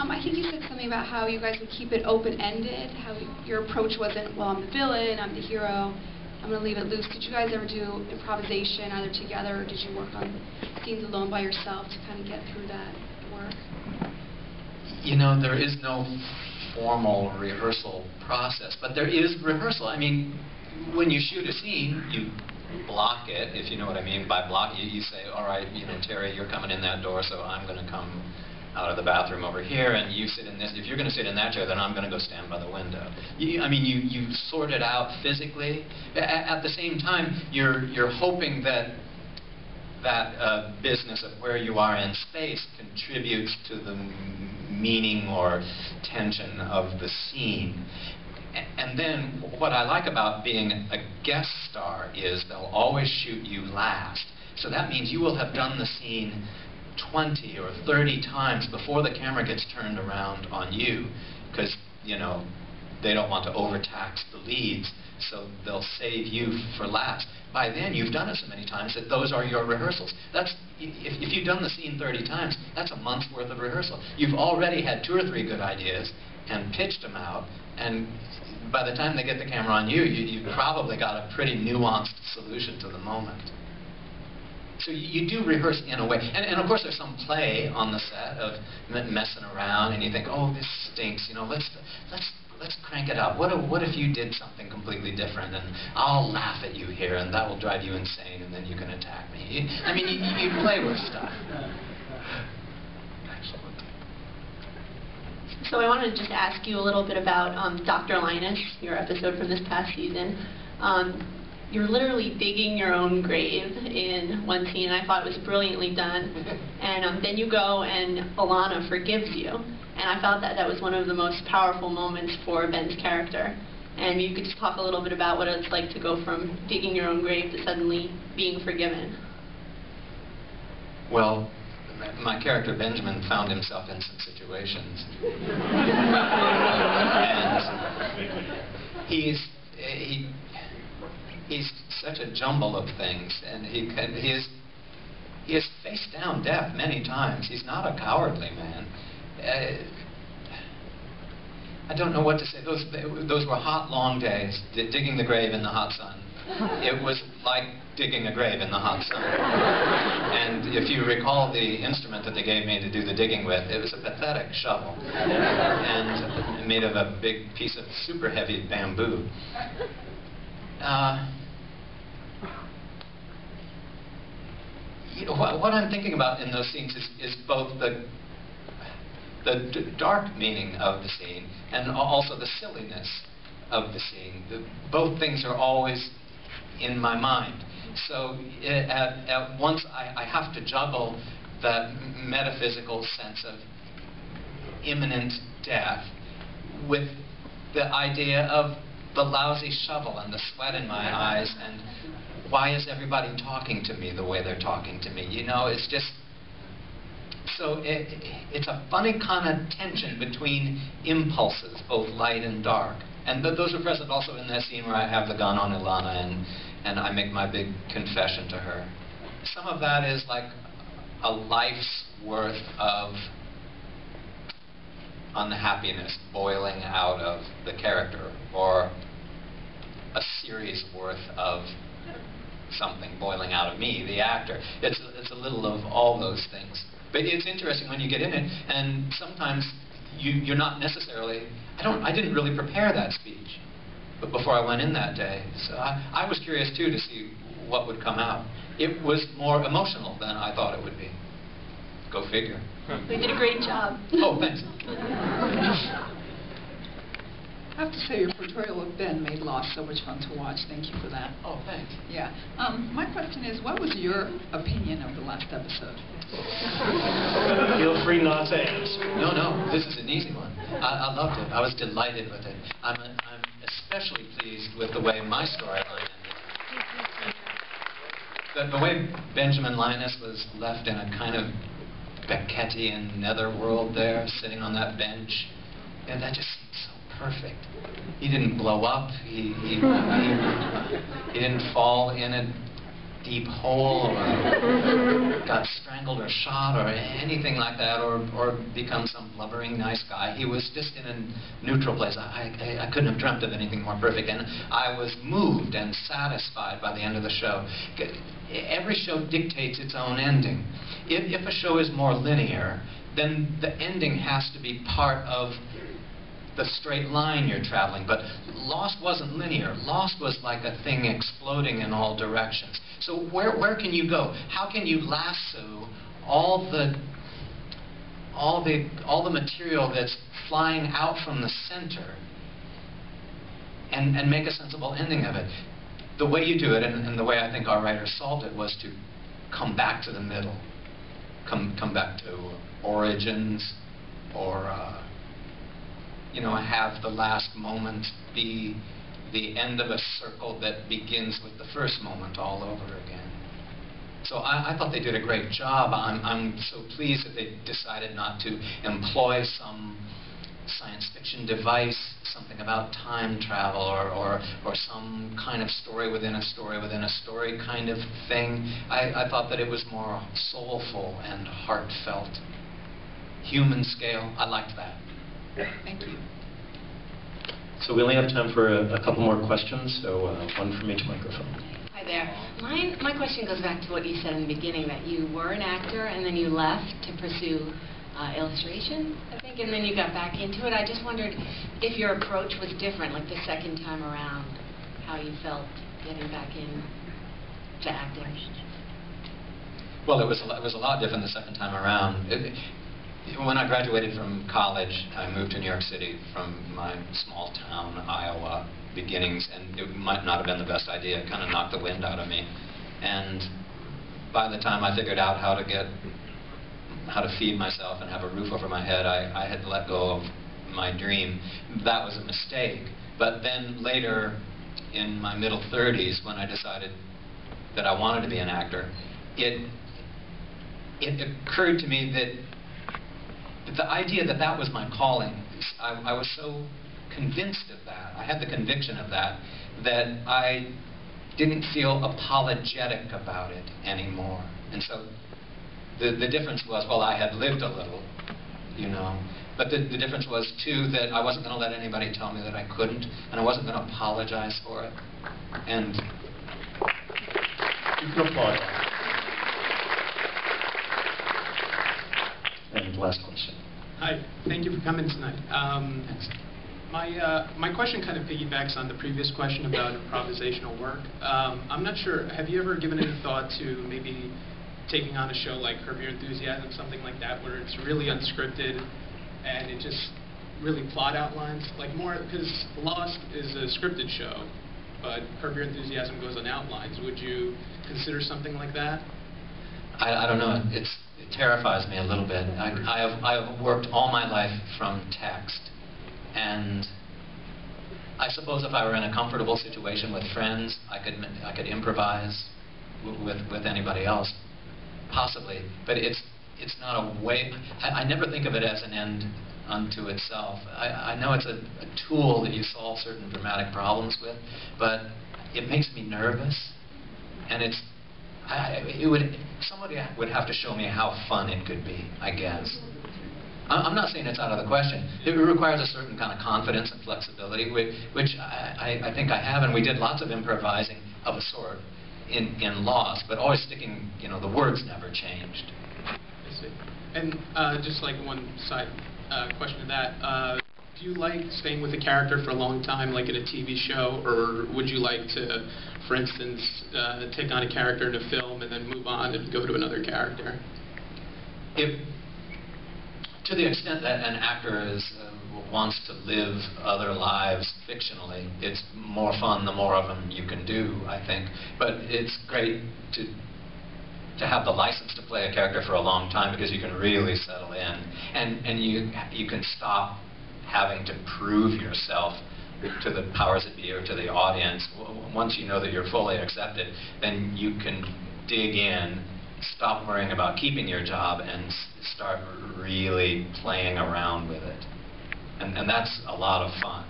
I think you said something about how you guys would keep it open-ended, how your approach wasn't, well, I'm the villain, I'm the hero, I'm going to leave it loose. Did you guys ever do improvisation either together, or did you work on scenes alone by yourself to kind of get through that work? You know, there is no formal rehearsal process, but there is rehearsal. I mean, when you shoot a scene, you block it, if you know what I mean by block. You say, all right, you know, Terry, you're coming in that door, so I'm going to come out of the bathroom over here, and you sit in this. If you're going to sit in that chair, then I'm going to go stand by the window. I mean, you sort it out physically. At the same time, you're hoping that business of where you are in space contributes to the meaning or tension of the scene. And then what I like about being a guest star is they'll always shoot you last. So that means you will have done the scene 20 or 30 times before the camera gets turned around on you, because, you know, they don't want to overtax the leads, so they'll save you for last. By then, you've done it so many times that those are your rehearsals. That's, if you've done the scene 30 times, that's a month's worth of rehearsal. You've already had 2 or 3 good ideas and pitched them out, and by the time they get the camera on you, you've probably got a pretty nuanced solution to the moment. So you do rehearse in a way. And of course there's some play on the set of messing around, and you think, oh, this stinks, you know, let's crank it up. What if you did something completely different, and I'll laugh at you here, and that will drive you insane, and then you can attack me. I mean, you play with stuff. So I wanted to just ask you a little bit about Dr. Linus, your episode from this past season. You're literally digging your own grave in one scene, and I thought it was brilliantly done. And then you go and Alana forgives you. And I thought that that was one of the most powerful moments for Ben's character. And you could just talk a little bit about what it's like to go from digging your own grave to suddenly being forgiven. Well, my character Benjamin found himself in some situations. And he's such a jumble of things, and he has faced down death many times. He's not a cowardly man. I don't know what to say. Those were hot, long days, digging the grave in the hot sun. It was like digging a grave in the hot sun. And if you recall the instrument that they gave me to do the digging with, it was a pathetic shovel, and made of a big piece of super heavy bamboo. You know, what I'm thinking about in those scenes is both the dark meaning of the scene and also the silliness of the scene. Both things are always in my mind. So at once I have to juggle that metaphysical sense of imminent death with the idea of the lousy shovel and the sweat in my eyes, and why is everybody talking to me the way they're talking to me? You know, it's just... So it's a funny kind of tension between impulses, both light and dark. And those are present also in that scene where I have the gun on Ilana and I make my big confession to her. Some of that is like a life's worth of unhappiness boiling out of the character, or a series worth of something boiling out of me, the actor. It's a little of all those things. But it's interesting when you get in it, and sometimes you're not necessarily... I didn't really prepare that speech but before I went in that day. So I was curious, too, to see what would come out. It was more emotional than I thought it would be. Go figure. We did a great job. Oh, thanks. I have to say your portrayal of Ben made Lost so much fun to watch. Thank you for that. Oh, thanks. Yeah. My question is, what was your opinion of the last episode? Feel free not to answer. No, this is an easy one. I loved it. I was delighted with it. I'm especially pleased with the way my storyline ended. The way Benjamin Linus was left in a kind of Beckettian netherworld there, sitting on that bench, and that just seemed so perfect. He didn't blow up. He didn't fall in a deep hole or got strangled or shot or anything like that, or become some blubbering nice guy. He was just in a neutral place. I couldn't have dreamt of anything more perfect, and I was moved and satisfied by the end of the show. Every show dictates its own ending. If a show is more linear, then the ending has to be part of the straight line you're traveling. But Lost wasn't linear. Lost was like a thing exploding in all directions. So where can you go? How can you lasso all the material that's flying out from the center and make a sensible ending of it? The way you do it, and the way I think our writers solved it, was to come back to the middle. Come back to origins, or you know, have the last moment be the end of a circle that begins with the first moment all over again. So I thought they did a great job. I'm so pleased that they decided not to employ some science fiction device, something about time travel, or some kind of story within a story within a story kind of thing. I thought that it was more soulful and heartfelt. Human scale, I liked that. Thank you. So we only have time for a couple more questions, so one from each microphone. Hi there. My question goes back to what you said in the beginning, that you were an actor and then you left to pursue illustration, I think, and then you got back into it. I just wondered if your approach was different, like the second time around, how you felt getting back in to acting. Well, it was a lot different the second time around. When I graduated from college, I moved to New York City from my small town, Iowa, beginnings, and it might not have been the best idea. It kind of knocked the wind out of me. And by the time I figured out how to feed myself and have a roof over my head, I had let go of my dream. That was a mistake. But then later, in my middle 30s, when I decided that I wanted to be an actor, it occurred to me that the idea that that was my calling, I was so convinced of that, I had the conviction of that, that I didn't feel apologetic about it anymore. And so the difference was, well, I had lived a little, you know, but the difference was, too, that I wasn't going to let anybody tell me that I couldn't, and I wasn't going to apologize for it. And you can applaud. And last question. Hi, thank you for coming tonight. My question kind of piggybacks on the previous question about improvisational work. I'm not sure, have you ever given any thought to maybe taking on a show like Curb Your Enthusiasm, something like that, where it's really unscripted and it just really plot outlines? Like more, because Lost is a scripted show, but Curb Your Enthusiasm goes on outlines. Would you consider something like that? I don't know. It terrifies me a little bit. I have worked all my life from text, and I suppose if I were in a comfortable situation with friends, I could improvise with anybody else, possibly. But it's not a way. I never think of it as an end unto itself. I know it's a tool that you solve certain dramatic problems with, but it makes me nervous, and somebody would have to show me how fun it could be, I guess. I'm not saying it's out of the question. It requires a certain kind of confidence and flexibility, which I think I have, and we did lots of improvising of a sort in Lost, but always sticking, you know, the words never changed. I see. And just like one side question to that, do you like staying with a character for a long time, like in a TV show, or would you like to, for instance, take on a character in a film and then move on and go to another character? To the extent that an actor wants to live other lives fictionally, it's more fun the more of them you can do, I think. But it's great to have the license to play a character for a long time, because you can really settle in, and you can stop having to prove yourself to the powers that be or to the audience. Once you know that you're fully accepted, then you can dig in, stop worrying about keeping your job, and start really playing around with it. And that's a lot of fun.